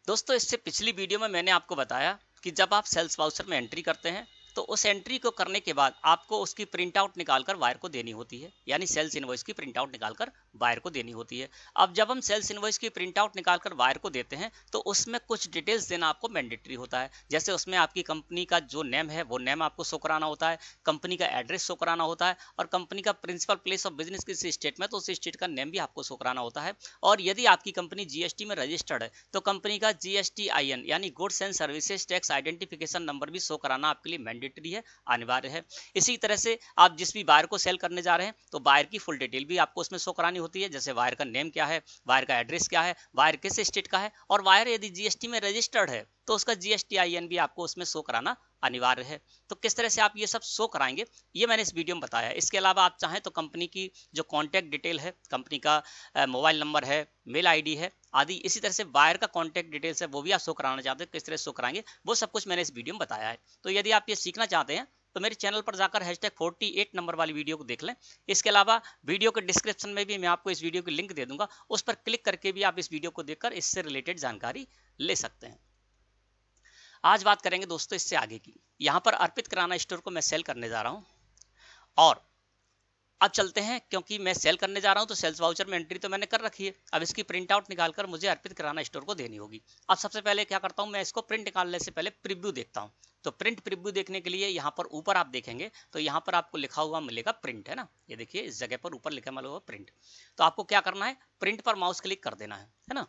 दोस्तों इससे पिछली वीडियो में मैंने आपको बताया कि जब आप सेल्स वाउचर में एंट्री करते हैं तो उस एंट्री को करने के बाद आपको उसकी प्रिंट आउट निकालकर बायर को देनी होती है, यानी सेल्स इनवॉइस की प्रिंट आउट निकालकर बायर को देनी होती है। अब जब हम सेल्स इनवॉइस की प्रिंट आउट निकालकर बायर को देते हैं तो उसमें कुछ डिटेल्स देना आपको मैंडेटरी होता है। जैसे उसमें आपकी कंपनी का जो नेम है वो नेम आपको शो कराना होता है, कंपनी का एड्रेस शो कराना होता है और कंपनी का प्रिंसिपल प्लेस ऑफ बिजनेस किसी स्टेट में तो उस स्टेट का नेम भी आपको शो कराना होता है। और यदि आपकी कंपनी जीएसटी में रजिस्टर्ड है तो कंपनी का जीएसटीआईएन यानी goods and services tax identification number भी शो कराना आपके लिए मैंडेटरी है, अनिवार्य है। इसी तरह से आप जिस भी बायर को सेल करने जा रहे हैं तो बायर की फुल डिटेल भी आपको उसमें शो करानी होती है, जैसे बायर का नेम क्या है, बायर का एड्रेस क्या है, बायर किस स्टेट का है और बायर यदि जीएसटी में रजिस्टर्ड है तो उसका जीएसटीआईएन भी आपको उसमें शो कराना अनिवार्य है। तो किस तरह से आप ये सब शो कराएंगे ये मैंने इस वीडियो में बताया है। इसके अलावा आप चाहें तो कंपनी की जो कॉन्टैक्ट डिटेल है, कंपनी का मोबाइल नंबर है, मेल आईडी है आदि, इसी तरह से बायर का कॉन्टैक्ट डिटेल्स है वो भी आप शो कराना चाहते हैं, किस तरह शो कराएंगे वो सब कुछ मैंने इस वीडियो में बताया है। तो यदि आप ये सीखना चाहते हैं तो मेरे चैनल पर जाकर #48 नंबर वाली वीडियो को देख लें। इसके अलावा वीडियो के डिस्क्रिप्शन में भी मैं आपको इस वीडियो की लिंक दे दूंगा, उस पर क्लिक करके भी आप इस वीडियो को देखकर इससे रिलेटेड जानकारी ले सकते हैं। आज बात करेंगे दोस्तों इससे आगे की। यहाँ पर अर्पित किराना स्टोर को मैं सेल करने जा रहा हूँ और अब चलते हैं, क्योंकि मैं सेल करने जा रहा हूं तो सेल्स वाउचर में एंट्री तो मैंने कर रखी है। अब इसकी प्रिंट आउट निकालकर मुझे अर्पित किराना स्टोर को देनी होगी। अब सबसे पहले क्या करता हूं, मैं इसको प्रिंट निकालने से पहले प्रीव्यू देखता हूं। तो प्रिंट प्रीव्यू देखने के लिए यहाँ पर ऊपर आप देखेंगे तो यहाँ पर आपको लिखा हुआ मिलेगा प्रिंट, है ना। ये देखिए इस जगह पर ऊपर लिखा हुआ प्रिंट। तो आपको क्या करना है, प्रिंट पर माउस क्लिक कर देना है ना।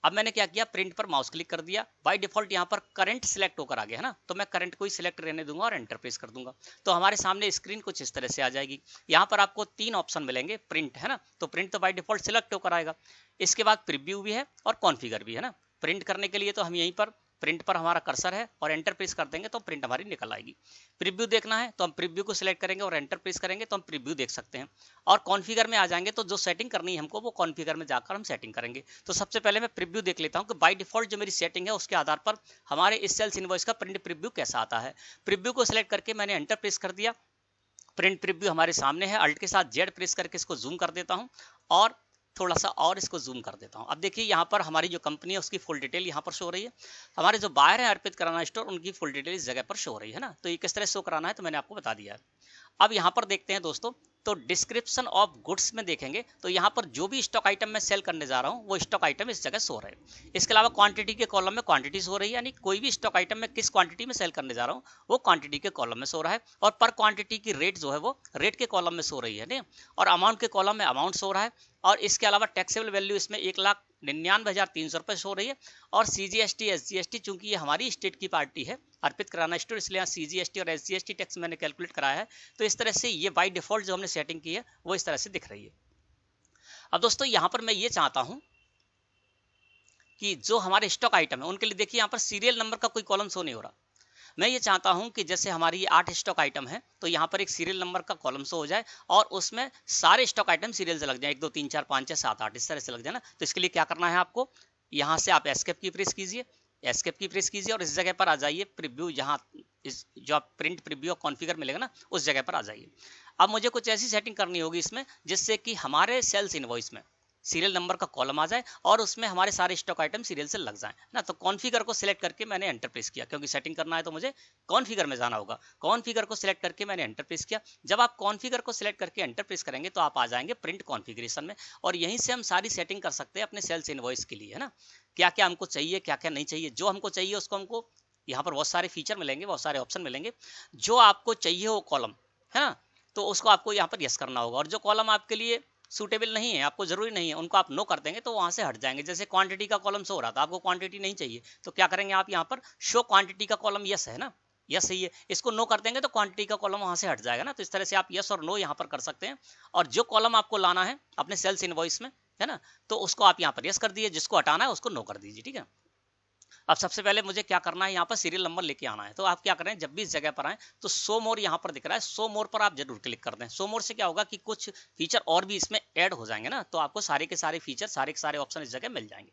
अब मैंने क्या किया, प्रिंट पर माउस क्लिक कर दिया। बाय डिफॉल्ट यहाँ पर करंट सिलेक्ट होकर आ गया है ना, तो मैं करंट को ही सिलेक्ट रहने दूंगा और एंटर प्रेस कर दूंगा। तो हमारे सामने स्क्रीन कुछ इस तरह से आ जाएगी। यहाँ पर आपको 3 ऑप्शन मिलेंगे, प्रिंट है ना, तो प्रिंट तो बाय डिफॉल्ट सिलेक्ट होकर आएगा। इसके बाद प्रीव्यू भी है और कॉन्फ़िगर भी है ना। प्रिंट करने के लिए तो हम यहीं पर प्रिंट पर हमारा कर्सर है और एंटर प्रेस कर देंगे तो प्रिंट हमारी निकल आएगी। प्रीव्यू देखना है तो हम प्रीव्यू को सिलेक्ट करेंगे और एंटर प्रेस करेंगे तो हम प्रीव्यू देख सकते हैं। और कॉन्फ़िगर में आ जाएंगे तो जो सेटिंग करनी है हमको वो कॉन्फ़िगर में जाकर हम सेटिंग करेंगे। तो सबसे पहले मैं प्रीव्यू देख लेता हूं कि बाय डिफॉल्ट जो मेरी सेटिंग है उसके आधार पर हमारे इस सेल्स इनवॉइस का प्रिंट प्रीव्यू कैसा आता है। प्रीव्यू को सिलेक्ट करके मैंने एंटर प्रेस कर दिया। प्रिंट प्रीव्यू हमारे सामने है। अल्ट के साथ जेड प्रेस करके इसको जूम कर देता हूं और थोड़ा सा और इसको जूम कर देता हूं। अब देखिए यहाँ पर हमारी जो कंपनी है उसकी फुल डिटेल यहाँ पर शो हो रही है। हमारे जो बायर है अर्पित किराना स्टोर, उनकी फुल डिटेल इस जगह पर शो हो रही है ना। तो ये किस तरह शो कराना है तो मैंने आपको बता दिया है। अब यहाँ पर देखते हैं दोस्तों, तो डिस्क्रिप्शन ऑफ गुड्स में देखेंगे तो यहाँ पर जो भी स्टॉक आइटम मैं सेल करने जा रहा हूँ वो स्टॉक आइटम इस जगह शो रहे हैं। इसके अलावा क्वांटिटी के कॉलम में क्वांटिटी शो रही है, यानी कोई भी स्टॉक आइटम में किस क्वांटिटी में सेल करने जा रहा हूँ वो क्वांटिटी के कॉलम में शो रहा है। और पर क्वांटिटी की रेट जो है वो रेट के कॉलम में शो रही है ना, और अमाउंट के कॉलम में अमाउंट शो रहा है। और इसके अलावा टैक्सेबल वैल्यू इसमें 1,99,300 रुपये शो रही है। और सीजीएसटी एसजीएसटी, चूंकि ये हमारी स्टेट की पार्टी है अर्पित किराना स्टोर, इसलिए यहाँ सीजीएसटी और एसजीएसटी टैक्स मैंने कैलकुलेट कराया है। तो इस तरह से ये बाय डिफॉल्ट जो हमने सेटिंग की है वो इस तरह से दिख रही है। अब दोस्तों यहाँ पर मैं ये चाहता हूँ कि जो हमारे स्टॉक आइटम है उनके लिए देखिए यहाँ पर सीरियल नंबर का कोई कॉलम शो नहीं हो रहा। मैं ये चाहता हूं कि जैसे हमारी 8 स्टॉक आइटम है तो यहाँ पर एक सीरियल नंबर का कॉलम शो हो जाए और उसमें सारे स्टॉक आइटम सीरियल से लग जाए, 1 2 3 4 5 6 7 8 इस तरह से लग जाए ना। तो इसके लिए क्या करना है, आपको यहाँ से आप एस्केप की प्रेस कीजिए, एस्केप की प्रेस कीजिए और इस जगह पर आ जाइए प्रीव्यू, यहाँ इस जो आप प्रिंट प्रीव्यू और कॉन्फ़िगर मिलेगा ना उस जगह पर आ जाइए। अब मुझे कुछ ऐसी सेटिंग करनी होगी इसमें जिससे कि हमारे सेल्स इनवॉइस में सीरियल नंबर का कॉलम आ जाए और उसमें हमारे सारे स्टॉक आइटम सीरियल से लग जाए ना। तो कॉन्फ़िगर को सिलेक्ट करके मैंने एंटर प्रेस किया, क्योंकि सेटिंग करना है तो मुझे कॉन्फ़िगर में जाना होगा। कॉन्फ़िगर को सिलेक्ट करके मैंने एंटर प्रेस किया। जब आप कॉन्फ़िगर को सिलेक्ट करके एंटर प्रेस करेंगे तो आप आ जाएंगे प्रिंट कॉन्फ़िगरेशन में, और यहीं से हम सारी सेटिंग कर सकते हैं अपने सेल्स इनवॉइस के लिए, है ना। क्या क्या हमको चाहिए, क्या क्या नहीं चाहिए। जो हमको चाहिए उसको हमको यहाँ पर बहुत सारे फीचर मिलेंगे, बहुत सारे ऑप्शन मिलेंगे। जो आपको चाहिए वो कॉलम, है ना, तो उसको आपको यहाँ पर यस करना होगा। और जो कॉलम आपके लिए सूटेबल नहीं है, आपको जरूरी नहीं है, उनको आप नो कर देंगे तो वहां से हट जाएंगे। जैसे क्वांटिटी का कॉलम शो हो रहा था, आपको क्वांटिटी नहीं चाहिए तो क्या करेंगे, आप यहाँ पर शो क्वांटिटी का कॉलम यस है ना, यस सही है, इसको नो कर देंगे तो क्वांटिटी का कॉलम वहां से हट जाएगा ना। तो इस तरह से आप यस और नो यहाँ पर कर सकते हैं। और जो कॉलम आपको लाना है अपने सेल्स इनवॉइस में, है ना, तो उसको आप यहाँ पर यस कर दीजिए, जिसको हटाना है उसको नो कर दीजिए, ठीक है। अब सबसे पहले मुझे क्या करना है, यहाँ पर सीरियल नंबर लेके आना है। तो आप क्या करें, जब भी इस जगह पर आए तो शो मोर यहाँ पर दिख रहा है, शो मोर पर आप जरूर क्लिक कर दें। शो मोर से क्या होगा कि कुछ फीचर और भी इसमें ऐड हो जाएंगे ना, तो आपको सारे के सारे फीचर, सारे के सारे ऑप्शन इस जगह मिल जाएंगे।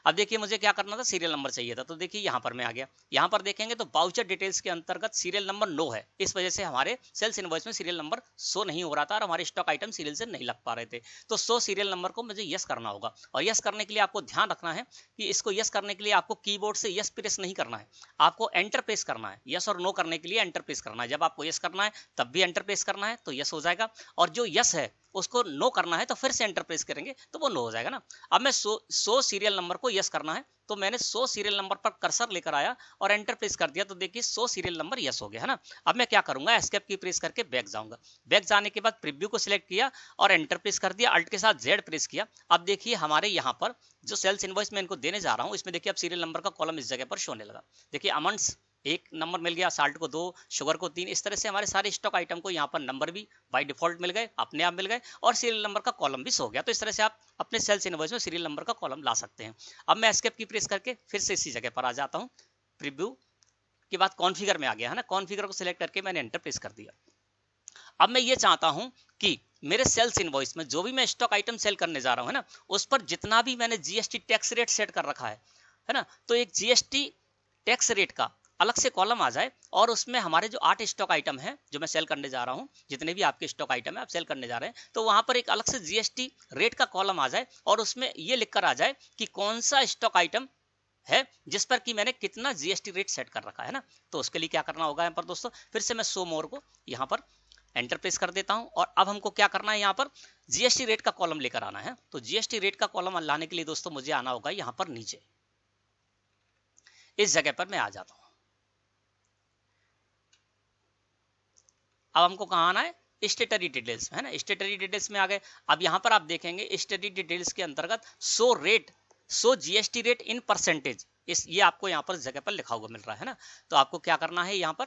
अब देखिए मुझे क्या करना था, सीरियल नंबर चाहिए था, तो देखिए यहाँ पर मैं आ गया। यहाँ पर देखेंगे तो वाउचर डिटेल्स के अंतर्गत सीरियल नंबर नो है, इस वजह से हमारे सेल्स इनवॉइस में सीरियल नंबर शो नहीं हो रहा था और हमारे स्टॉक आइटम सीरियल से नहीं लग पा रहे थे। तो शो सीरियल नंबर को मुझे यस करना होगा, और यस करने के लिए आपको ध्यान रखना है कि इसको यस करने के लिए आपको कीबोर्ड से यस प्रेस नहीं करना है, आपको एंटर प्रेस करना है। यस और नो करने के लिए एंटर प्रेस करना है, जब आपको यस करना है तब भी एंटर प्रेस करना है तो यस हो जाएगा, और जो यस है उसको नो करना है तो फिर से एंटर प्रेस करेंगे तो वो नो हो जाएगा ना। अब मैं 100 सीरियल नंबर को यस करना है, तो मैंने 100 सीरियल नंबर पर कर्सर लेकर आया और एंटर प्रेस कर दिया, तो देखिए 100 सीरियल नंबर यस हो गया है ना। अब मैं क्या करूंगा, एस्केप की प्रेस करके बैक जाऊंगा। बैक जाने के बाद प्रीव्यू को सिलेक्ट किया और एंटर प्रेस कर दिया, अल्ट के साथ जेड प्रेस किया। अब देखिए हमारे यहाँ पर जो सेल्स इनवॉइस में इनको देने जा रहा हूँ, इसमें देखिए अब सीरियल नंबर का कॉलम इस जगह पर शो होने लगा। देखिए अमाउंट्स 1 नंबर मिल गया, साल्ट को 2, शुगर को 3, इस तरह से हमारे सारे स्टॉक आइटम को यहाँ पर नंबर भी बाय डिफॉल्ट मिल गए, अपने आप मिल गए, और सीरियल नंबर का कॉलम भी शो हो गया। तो इस तरह से आप अपने सेल्स इनवॉइस में सीरियल नंबर का कॉलम ला सकते हैं। अब मैं एस्केप की प्रेस करके फिर से इसी जगह पर आ जाता हूँ, प्रीव्यू के बाद कॉन्फ़िगर में आ गया है ना। कॉन्फ़िगर को सिलेक्ट करके मैंने एंटर प्रेस कर दिया। अब मैं ये चाहता हूं कि मेरे सेल्स इनवॉइस में जो भी मैं स्टॉक आइटम सेल करने जा रहा हूं है ना, उस पर जितना भी मैंने जीएसटी टैक्स रेट सेट कर रखा है ना, तो एक जीएसटी टैक्स रेट का अलग से कॉलम आ जाए, और उसमें हमारे जो 8 स्टॉक आइटम है जो मैं सेल करने जा रहा हूं, जितने भी आपके स्टॉक आइटम है आप सेल करने जा रहे हैं, तो वहां पर एक अलग से जीएसटी रेट का कॉलम आ जाए, और उसमें ये लिखकर आ जाए कि कौन सा स्टॉक आइटम है जिस पर कि मैंने कितना जीएसटी रेट सेट कर रखा है ना। तो उसके लिए क्या करना होगा यहाँ पर दोस्तों, फिर से मैं शो मोर को यहाँ पर एंटर प्रेस कर देता हूं, और अब हमको क्या करना है, यहाँ पर जीएसटी रेट का कॉलम लेकर आना है। तो जीएसटी रेट का कॉलम लाने के लिए दोस्तों मुझे आना होगा यहाँ पर नीचे, इस जगह पर मैं आ जाता हूं। अब हमको कहाँ आना है, स्टेटरी डिटेल्स है ना, स्टेटरी डिटेल्स में आ गए। अब यहाँ पर आप देखेंगे स्टेटरी डिटेल्स के अंतर्गत show GST rate in percentage, ये आपको यहाँ पर जगह पर लिखा हुआ मिल रहा है ना। तो आपको क्या करना है, यहाँ पर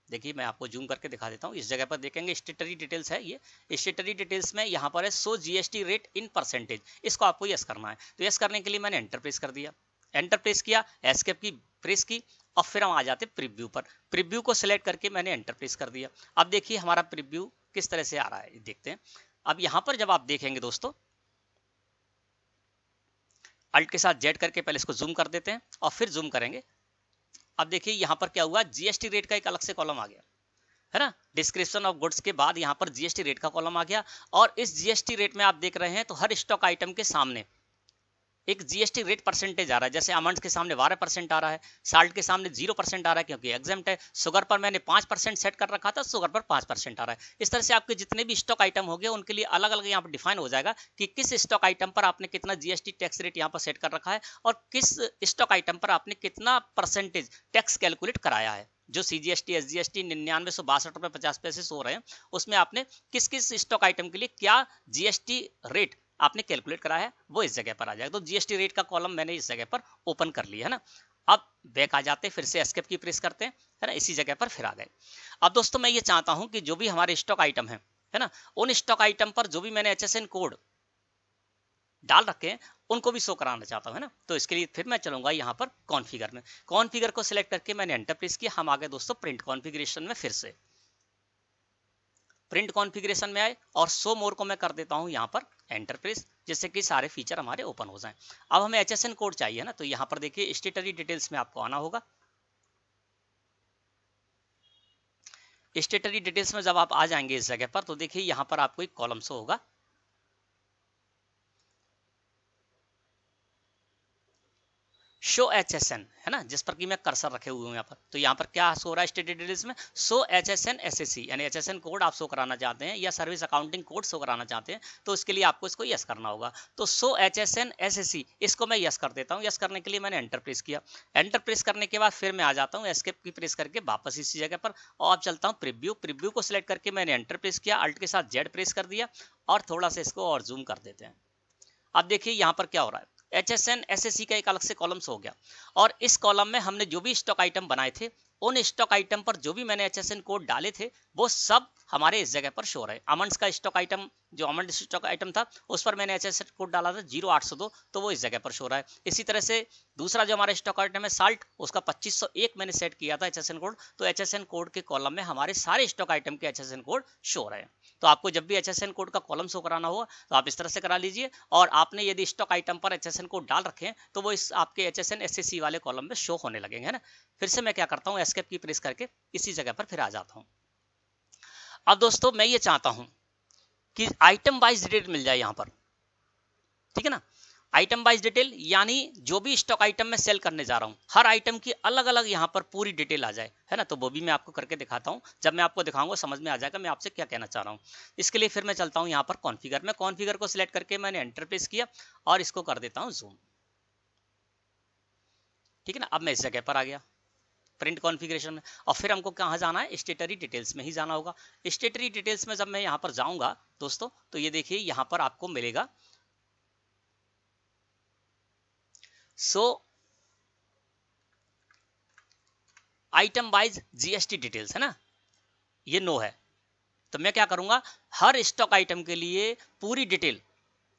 देखिए मैं आपको जूम करके दिखा देता हूँ। इस जगह पर देखेंगे स्टेटरी डिटेल्स है, ये स्टेटरी डिटेल्स में यहाँ पर है show GST rate in percentage, इसको आपको यस करना है। तो यस करने के लिए मैंने एंटर प्रेस कर दिया, एंटर प्रेस किया, एस्केप की प्रेस की, और फिर हम आ जाते प्रीव्यू पर। प्रीव्यू को सिलेक्ट करके मैंने एंटर प्रेस कर दिया। अब देखिए हमारा प्रीव्यू किस तरह से आ रहा है, देखते हैं। अब यहाँ पर जब आप देखेंगे दोस्तों, अल्ट के साथ जेड करके पहले इसको जूम कर देते हैं और फिर जूम करेंगे। अब देखिए यहाँ पर क्या हुआ, जीएसटी रेट का एक अलग से कॉलम आ गया है ना। डिस्क्रिप्शन ऑफ गुड्स के बाद यहाँ पर जीएसटी रेट का कॉलम आ गया, और इस जीएसटी रेट में आप देख रहे हैं तो हर स्टॉक आइटम के सामने एक जीएसटी रेट परसेंटेज आ रहा है। जैसे अमाउंट के सामने 12% आ रहा है, साल्ट के सामने 0% आ रहा है क्योंकि एग्जेम्प्ट है, शुगर पर मैंने 5% सेट कर रखा था, शुगर पर 5% आ रहा है। इस तरह से आपके जितने भी स्टॉक आइटम हो गए उनके लिए अलग अलग यहाँ पर डिफाइन हो जाएगा कि किस स्टॉक आइटम पर आपने कितना जीएसटी टैक्स रेट यहाँ पर सेट कर रखा है, और किस स्टॉक आइटम पर आपने कितना परसेंटेज टैक्स कैलकुलेट कराया है। जो सीजीएसटी एसजीएसटी 9962 रुपए 50 पैसे सो रहे हैं, उसमें आपने किस किस स्टॉक आइटम के लिए क्या जीएसटी रेट आपने कैलकुलेट कराया है, वो इस जगह पर आ जाएगा। तो जीएसटी रेट का कॉलम मैंने इस जगह पर ओपन कर लिया है ना। अब बैक आ जाते, फिर से एस्केप की प्रेस करते हैं है ना, इसी जगह पर फिर आ गए। अब दोस्तों मैं ये चाहता हूं कि जो भी हमारे स्टॉक आइटम है ना, उन स्टॉक आइटम पर जो भी मैंने एचएसएन कोड डाल रखे हैं उनको भी शो कराना चाहता हूं है ना। तो इसके लिए फिर मैं चलूंगा यहाँ पर कॉन्फ़िगर में, कॉन्फ़िगर को सिलेक्ट करके मैंने एंटर प्रेस किया। हम आ गए दोस्तों प्रिंट कॉन्फ़िगरेशन में, फिर से प्रिंट कॉन्फ़िगरेशन में आए और शो मोर को मैं कर देता हूं यहाँ पर एंटर प्रेस, जिससे कि सारे फीचर हमारे ओपन हो जाएं। अब हमें एचएसएन कोड चाहिए ना, तो यहाँ पर देखिए स्टेटरी डिटेल्स में आपको आना होगा। स्टेटरी डिटेल्स में जब आप आ जाएंगे इस जगह पर, तो देखिए यहाँ पर आपको एक कॉलम शो होगा, शो एचएसएन है ना, जिस पर कि मैं कर्सर रखे हुए हूँ यहाँ पर। तो यहाँ पर क्या शो रहा है स्टेटरी डिटेल्स में, शो एचएसएन एसएससी, यानी एचएसएन कोड आप शो कराना चाहते हैं या सर्विस अकाउंटिंग कोड शो कराना चाहते हैं, तो इसके लिए आपको इसको यस करना होगा। तो शो एचएसएन एसएससी, इसको मैं यस कर देता हूँ। यस करने के लिए मैंने एंटर प्रेस किया। एंटर प्रेस करने के बाद फिर मैं आ जाता हूँ एस्केप की प्रेस करके वापस इसी जगह पर, और अब चलता हूँ प्रीव्यू। प्रीव्यू को सिलेक्ट करके मैंने एंटर प्रेस किया, अल्ट के साथ जेड प्रेस कर दिया, और थोड़ा सा इसको और जूम कर देते हैं। अब देखिए यहाँ पर क्या हो रहा है, एचएसएन एसएससी का एक अलग से कॉलम हो गया, और इस कॉलम में हमने जो भी स्टॉक आइटम बनाए थे, उन स्टॉक आइटम पर जो भी मैंने एचएसएन कोड डाले थे वो सब हमारे इस जगह पर शो रहे। अमंड्स का स्टॉक आइटम, जो अमंड स्टॉक आइटम था उस पर मैंने HSN कोड डाला था 0802, तो वो इस जगह पर शो रहा है। इसी तरह से दूसरा जो हमारा स्टॉक आइटम है साल्ट, उसका 2501 मैंने सेट किया था HSN कोड, तो HSN कोड के कॉलम में हमारे सारे स्टॉक आइटम के HSN कोड शो रहे हैं। तो आपको जब भी HSN कोड का कॉलम शो कराना होगा तो आप इस तरह से करा लीजिए, और आपने यदि स्टॉक आइटम पर HSN कोड डाल रखे हैं तो वो इस आपके HSN SAC वाले कॉलम में शो होने लगेंगे, है ना। फिर से मैं क्या करता हूँ, एस्केप की प्रेस करके इसी जगह पर फिर आ जाता हूँ। अब दोस्तों मैं ये चाहता हूं कि आइटम वाइज डिटेल मिल जाए यहां पर, ठीक है ना। आइटम वाइज डिटेल यानी जो भी स्टॉक आइटम में सेल करने जा रहा हूं हर आइटम की अलग अलग यहां पर पूरी डिटेल आ जाए, है ना। तो वो भी मैं आपको करके दिखाता हूं, जब मैं आपको दिखाऊंगा समझ में आ जाएगा मैं आपसे क्या कहना चाह रहा हूं। इसके लिए फिर मैं चलता हूं यहां पर कॉन्फ़िगर में, कॉन्फ़िगर को सिलेक्ट करके मैंने एंटर प्रेस किया और इसको कर देता हूं जूम, ठीक है ना। अब मैं इस जगह पर आ गया प्रिंट कॉन्फ़िगरेशन में, और फिर हमको कहाँ जाना है, स्टेटरी डिटेल्स में ही जाना होगा। स्टेटरी डिटेल्स में जब मैं यहाँ पर जाऊंगा दोस्तों, तो ये देखिए यहाँ पर आपको मिलेगा आइटम वाइज GST डिटेल्स, है ना, ये नो है। तो मैं क्या करूंगा, हर स्टॉक आइटम के लिए पूरी डिटेल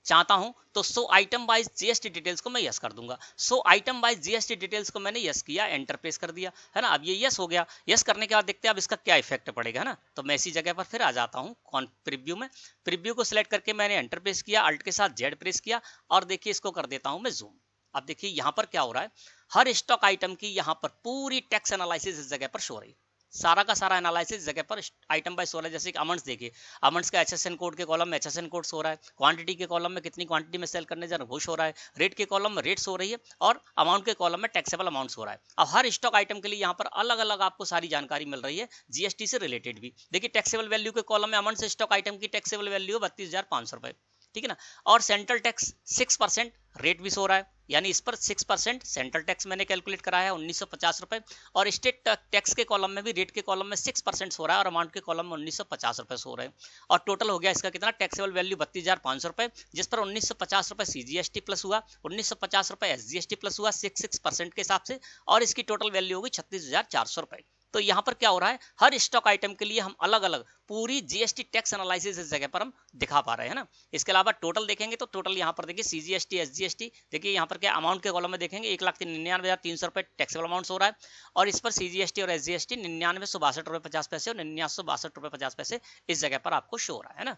चाहता हूं तो सो आइटम वाइज GST डिटेल्स को मैं यस कर दूंगा। सो आइटम वाइज GST डिटेल्स को मैंने यस किया, एंटर प्रेस कर दिया, है ना। अब ये यस हो गया। यस करने के बाद देखते हैं अब इसका क्या इफेक्ट पड़ेगा, है ना। तो मैं इसी जगह पर फिर आ जाता हूं प्रीव्यू में, प्रीव्यू को सिलेक्ट करके मैंने एंटर प्रेस किया, अल्ट के साथ Z प्रेस किया, और देखिए इसको कर देता हूं मैं जूम। अब देखिए यहां पर क्या हो रहा है, हर स्टॉक आइटम की यहां पर पूरी टैक्स एनालिसिस इस जगह पर शो रही, सारा का सारा एनालिसिस जगह पर आइटम बाय शो रहा है। जैसे कि अमंड्स देखिए, अमंड्स का HSN कोड के कॉलम में HSN कोड शो रहा है, क्वांटिटी के कॉलम में कितनी क्वांटिटी में सेल करने जा रहे हैं वो शो रहा है, रेट के कॉलम में रेट शो रही है, और अमाउंट के कॉलम में टैक्सेबल अमाउंट शो रहा है। अब हर स्टॉक आइटम के लिए यहाँ पर अलग अलग आपको सारी जानकारी मिल रही है GST से रिलेटेड भी। देखिए टैक्सेबल वैल्यू के कॉलम में अमंड्स स्टॉक आइटम की टैक्सेबल वैल्यू है 32,500 रुपए, ठीक है ना। और सेंट्रल टैक्स 6% रेट भी शो रहा है, यानी इस पर 6% सेंट्रल टैक्स मैंने कैलकुलेट करा है 1950 रुपए, और स्टेट टैक्स के कॉलम में भी रेट के कॉलम में 6% हो रहा है और अमाउंट के कॉलम में 1950 रुपए हो रहे हैं। और टोटल हो गया इसका कितना, टैक्सेबल वैल्यू 32,500 रुपए, जिस पर 1950 रुपए CGST प्लस हुआ, 1950 रुपए SGST प्लस हुआ 6% के हिसाब से, और इसकी टोटल वैल्यू होगी 36,400 रुपए। तो यहाँ पर क्या हो रहा है, हर स्टॉक आइटम के लिए हम अलग अलग पूरी GST टैक्स एनालिसिस इस जगह पर हम दिखा पा रहे हैं ना। इसके अलावा टोटल देखेंगे तो टोटल यहाँ पर देखिए CGST SGST, देखिए यहाँ पर क्या अमाउंट के कॉलम में देखेंगे 1,99,300 रुपए टैक्सेबल अमाउंट हो रहा है, और इस पर CGST और SGST 99,162 रुपए 50 पैसे और 99,162 रुपए 50 पैसे इस जगह पर आपको शो हो रहा है ना।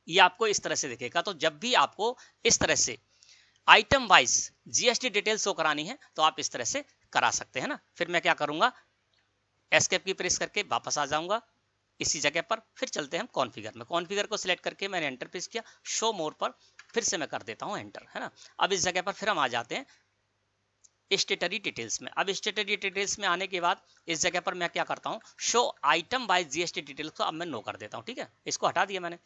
ये आपको इस तरह से दिखेगा। तो जब भी आपको इस तरह से item wise GST detail show करानी है तो आप इस तरह से करा सकते हैं ना। फिर मैं क्या करूंगा, एस्केप की प्रेस करके वापस आ जाऊंगा इसी जगह पर, फिर चलते हैं हम कॉन्फ़िगर में। कॉन्फ़िगर को सिलेक्ट करके मैंने एंटर प्रेस किया, शो मोर पर फिर से मैं कर देता हूं एंटर, है ना। अब इस जगह पर फिर हम आ जाते हैं स्टेटरी डिटेल्स में। अब स्टेटरी डिटेल्स में आने के बाद इस जगह पर मैं क्या करता हूं, show item wise GST details को अब मैं नो कर देता हूं, ठीक है, इसको हटा दिया मैंने।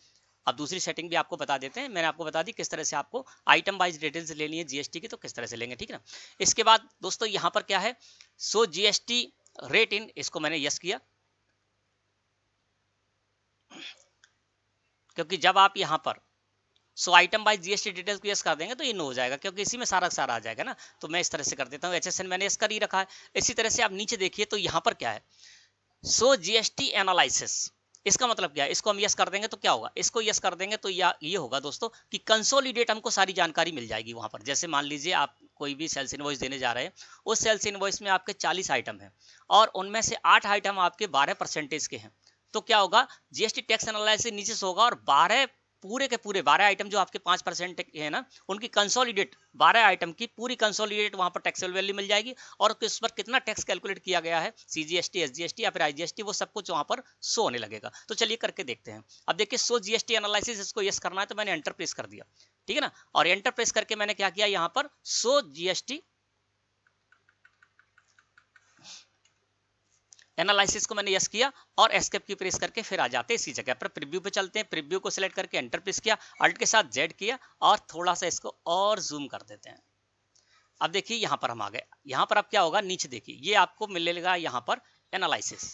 अब दूसरी सेटिंग भी आपको बता देते हैं, मैंने आपको बता दी किस तरह से आपको आइटम वाइज डिटेल्स लेनी है GST की, तो किस तरह से लेंगे, ठीक है ना। इसके बाद दोस्तों यहाँ पर क्या है, सो GST रेट इन, इसको मैंने यस किया, क्योंकि जब आप यहां पर सो आइटम बाय GST डिटेल्स को यस कर देंगे तो ये नो हो जाएगा, क्योंकि इसी में सारा सारा आ जाएगा ना। तो मैं इस तरह से कर देता हूँ, HSN मैंने यस कर ही रखा है। इसी तरह से आप नीचे देखिए तो यहाँ पर क्या है, सो GST एनालिसिस, इसका मतलब क्या है, इसको हम यस कर देंगे तो क्या होगा, इसको यस कर देंगे तो ये होगा दोस्तों कि कंसोलिडेट हमको सारी जानकारी मिल जाएगी वहां पर। जैसे मान लीजिए आप कोई भी सेल्स इनवॉइस देने जा रहे हैं, उस सेल्स इनवॉइस में आपके 40 आइटम है और उनमें से 8 आइटम आपके 12% के हैं, तो क्या होगा, GST टैक्स एनालिसिस नीचे से होगा और 12 पूरे के पूरे 12 आइटम जो आपके 5% है ना, उनकी कंसोलिडेट 12 आइटम की पूरी कंसोलिडेट वहां पर टैक्सेबल वैल्यू मिल जाएगी, और उस पर कितना टैक्स कैलकुलेट किया गया है, CGST SGST या फिर IGST, वो सब कुछ वहां पर शो होने लगेगा। तो चलिए करके देखते हैं। अब देखिए सो GST एनालिसिस, इसको यस करना है तो मैंने एंटर प्रेस कर दिया, ठीक है ना। और एंटर प्रेस करके मैंने क्या किया, यहाँ पर सो GST एनालिसिस को मैंने यस किया और एस्केप की प्रेस करके फिर आ जाते हैं इसी जगह पर, प्रीव्यू पे चलते हैं। प्रीव्यू को सिलेक्ट करके एंटर प्रेस किया, अल्ट के साथ Z किया और थोड़ा सा इसको और जूम कर देते हैं। अब देखिए यहां पर हम आ गए, यहां पर अब क्या होगा, नीचे देखिए ये आपको मिलेगा यहां पर एनालिसिस।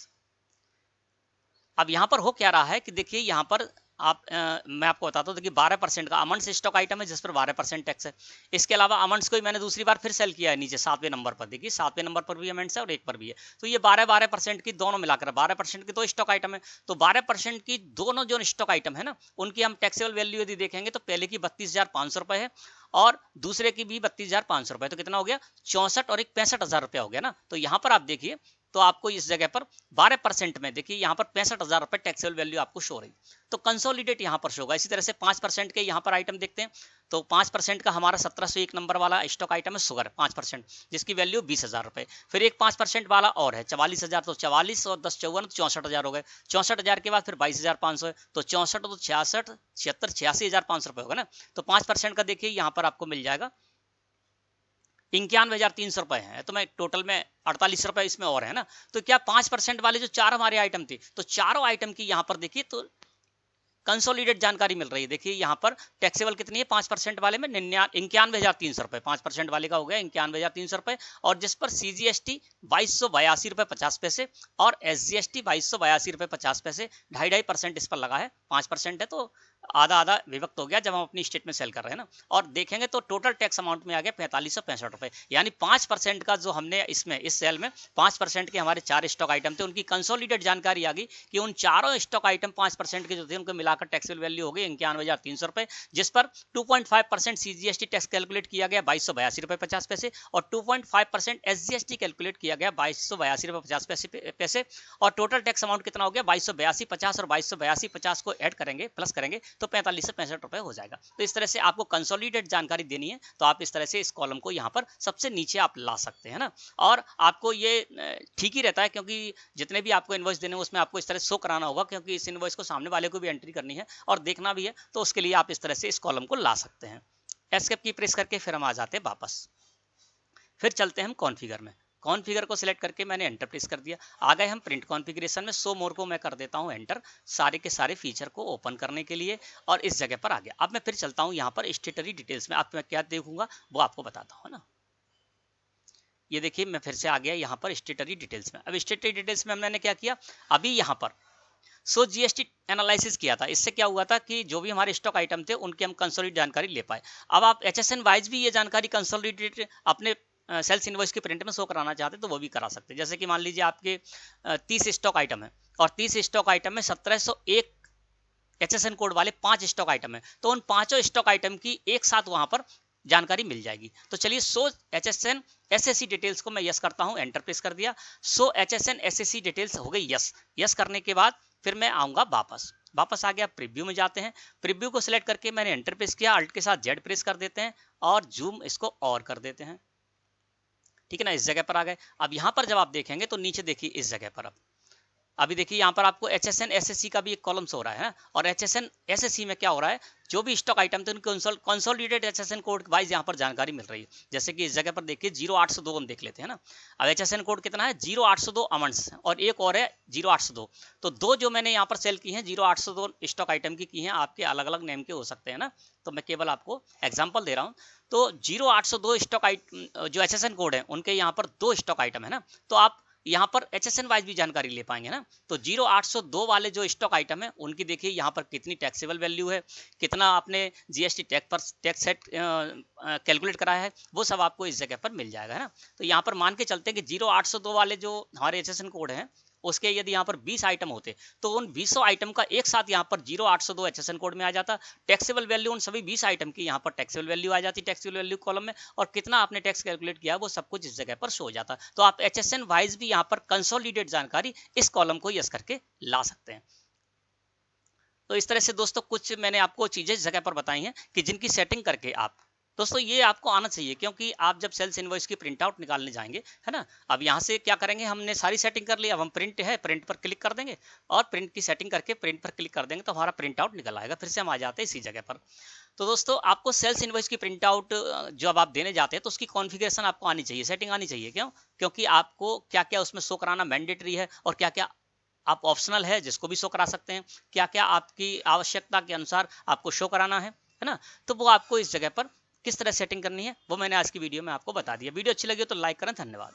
अब यहां पर हो क्या रहा है कि देखिए यहां पर मैं आपको बताता हूँ, देखिए 12% का अमंड्स स्टॉक आइटम है जिस पर 12% टैक्स है। इसके अलावा अमंड्स को ही मैंने दूसरी बार फिर सेल किया है नीचे 7वें नंबर पर, देखिए 7वें नंबर पर भी अमंड्स है और एक पर भी है। तो ये 12% की दोनों मिलाकर 12% की दो स्टॉक आइटम है। तो 12% की दोनों जो स्टॉक आइटम है ना, उनकी हम टैक्सेबल वैल्यू यदि देखेंगे तो पहले की 32,500 रुपए है और दूसरे की भी 32,500 रुपए। तो कितना हो गया 64 और एक 65,000 रुपया हो गया ना। तो यहाँ पर आप देखिए तो आपको इस जगह पर 12% में देखिए यहाँ पर 65,000 रुपए टैक्सेबल वैल्यू आपको शो रही। तो कंसोलिडेट यहाँ पर शो होगा। इसी तरह से 5% के यहाँ पर आइटम देखते हैं तो 5% का हमारा 1701 नंबर वाला स्टॉक आइटम है शुगर 5%, जिसकी वैल्यू 20,000 रुपए। फिर एक 5% वाला और है 44,000, तो 44 और 10 54 तो 64,000 हो गए। 64,000 के बाद फिर 22,500 है, तो 64 तो 66 76 86,500 रुपए होगा ना। तो 5% का देखिए यहाँ पर आपको मिल जाएगा 91,300 रुपए है। तो मैं टोटल में 48 रुपए इसमें और है ना। तो क्या 5% वाले जो चार हमारे आइटम थे, तो चारों आइटम की यहाँ पर देखिए तो कंसोलिडेट जानकारी मिल रही है। देखिए यहाँ पर टैक्सेबल कितनी है 5% वाले में 91,300 रुपए, 5% वाले का हो गया 91,300 रुपए, और जिस पर CGST 2282 रुपए 50 पैसे और SGST 2282 रुपए 50 पैसे, 2.5% इस पर लगा है। 5% है तो आधा आधा विभक्त हो गया जब हम अपनी स्टेट में सेल कर रहे हैं ना। और देखेंगे तो टोटल टैक्स अमाउंट में आ गया 4565 रुपए। यानी 5% का जो हमने इसमें इस सेल में 5% के हमारे 4 स्टॉक आइटम थे, उनकी कंसोलिडेट जानकारी आ गई कि उन चारों स्टॉक आइटम 5% के जो थे उनको मिलाकर टैक्सेबल वैल्यू हो गई 91,300 रुपए, जिस पर 2.5% CGST टैक्स कैलकुलेट किया गया 2282 रुपए 50 पैसे और 2.5% SGST कैलकुलेट किया गया 2282 रुपए 50 पैसे। और टोटल टैक्स अमाउंट कितना हो गया 2282.50 और 2282.50 को ऐड करेंगे प्लस करेंगे तो 4565 रुपए हो जाएगा। तो इस तरह से आपको कंसोलिडेट जानकारी देनी है तो आप इस तरह से इस कॉलम को यहाँ पर सबसे नीचे आप ला सकते हैं ना। और आपको ये ठीक ही रहता है क्योंकि जितने भी आपको इनवॉइस देने उसमें आपको इस तरह शो कराना होगा, क्योंकि इस इनवॉइस को सामने वाले को भी एंट्री करनी है और देखना भी है। तो उसके लिए आप इस तरह से इस कॉलम को ला सकते हैं। एस्केप की प्रेस करके फिर हम आ जाते हैं वापस। फिर चलते हैं हम कॉन्फ़िगर में। कॉन्फ़िगर को सिलेक्ट करके मैंने एंटर प्रेस कर दिया। आ गए हम प्रिंट कॉन्फ़िगरेशन में। शो मोर को मैं कर देता हूं एंटर सारे के सारे फीचर को ओपन करने के लिए, और इस जगह पर आ गया। अब मैं फिर चलता हूं यहां पर स्टेटरी डिटेल्स में। अब मैं क्या देखूंगा वो आपको बताता हूं ना। ये देखिए मैं फिर से आ गया यहाँ पर स्टेटरी डिटेल्स में। अब स्टेटरी डिटेल्स में मैंने क्या किया, अभी यहाँ पर सो GST एनालिसिस किया था। इससे क्या हुआ था कि जो भी हमारे स्टॉक आइटम थे उनकी हम कंसोलिडेट जानकारी ले पाए। अब आप HSN वाइज भी ये जानकारी कंसोलिडेट अपने सेल्स इनवॉइस के प्रिंट में शो कराना चाहते तो वो भी करा सकते हैं। जैसे कि मान लीजिए आपके 30 स्टॉक आइटम है और 30 स्टॉक आइटम में 1701 HSN कोड वाले 5 स्टॉक आइटम है, तो उन पांचों स्टॉक आइटम की एक साथ वहां पर जानकारी मिल जाएगी। तो चलिए सो HSN SSC डिटेल्स को मैं यस करता हूं, एंटर प्रेस कर दिया। सो HSN SSC डिटेल्स हो गई यस। यस करने के बाद फिर मैं आऊंगा वापस आ गया। प्रीव्यू में जाते हैं। प्रीव्यू को सिलेक्ट करके मैंने एंटर प्रेस किया, अल्ट के साथ Z प्रेस कर देते हैं और जूम इसको और कर देते हैं। ठीक है ना, इस जगह पर आ गए। अब यहाँ पर जब आप देखेंगे तो नीचे देखिए इस जगह पर अभी देखिए यहाँ पर आपको HSN SSC का भी एक कॉलम्स हो रहा है और HSN SSC में क्या हो रहा है, जो भी स्टॉक आइटम थे उनके कंसोलिडेटेड HSN कोड वाइज यहाँ पर जानकारी मिल रही है। जैसे कि इस जगह पर देखिए 0802 हम देख लेते हैं ना। अब HSN कोड कितना है 0802 अमंड्स और एक और है 0802। तो दो जो मैंने यहाँ पर सेल की हैं 0802 स्टॉक आइटम की हैं, आपके अलग अलग नेम के हो सकते हैं ना, तो मैं केवल आपको एग्जाम्पल दे रहा हूँ। तो 0802 स्टॉक आइटम जो HSN कोड है उनके यहाँ पर 2 स्टॉक आइटम है ना, तो आप यहाँ पर HSN वाइज भी जानकारी ले पाएंगे ना। तो 0802 वाले जो स्टॉक आइटम है उनकी देखिए यहाँ पर कितनी टैक्सेबल वैल्यू है, कितना आपने GST टैक्स सेट कैलकुलेट कराया है, वो सब आपको इस जगह पर मिल जाएगा है ना। तो यहाँ पर मान के चलते हैं कि 0802 वाले जो हमारे HSN कोड हैं उसके यदि यहाँ पर 20 आइटम होते तो उन 20 आइटम का एक साथ यहाँ पर 0802 HSN कोड में आ जाता। टैक्सेबल वैल्यू उन सभी 20 आइटम की यहाँ पर टैक्सेबल वैल्यू आ जाती टैक्सेबल वैल्यू कॉलम में, और कितना आपने टैक्स कैलकुलेट किया वो सब कुछ इस जगह पर शो हो जाता। तो आप HSN वाइज भी यहाँ पर कंसोलिडेट जानकारी इस कॉलम को यस करके ला सकते हैं। तो इस तरह से दोस्तों कुछ मैंने आपको चीजें इस जगह पर बताई हैं कि जिनकी सेटिंग करके आप दोस्तों ये आपको आना चाहिए, क्योंकि आप जब सेल्स इनवॉइस की प्रिंट आउट निकालने जाएंगे है ना। अब यहाँ से क्या करेंगे, हमने सारी सेटिंग कर ली, अब हम प्रिंट है प्रिंट पर क्लिक कर देंगे और प्रिंट की सेटिंग करके प्रिंट पर क्लिक कर देंगे तो हमारा प्रिंट आउट निकल आएगा। फिर से हम आ जाते हैं इसी जगह पर। तो दोस्तों आपको सेल्स इनवॉइस की प्रिंट आउट जब आप देने जाते हैं तो उसकी कॉन्फ़िगरेशन आपको आनी चाहिए, सेटिंग आनी चाहिए। क्यों? क्योंकि आपको क्या क्या उसमें शो कराना मैंडेटरी है और क्या क्या आप ऑप्शनल है जिसको भी शो करा सकते हैं, क्या क्या आपकी आवश्यकता के अनुसार आपको शो कराना है ना। तो वो आपको इस जगह पर किस तरह सेटिंग करनी है वो मैंने आज की वीडियो में आपको बता दिया। वीडियो अच्छी लगी तो लाइक करें। धन्यवाद।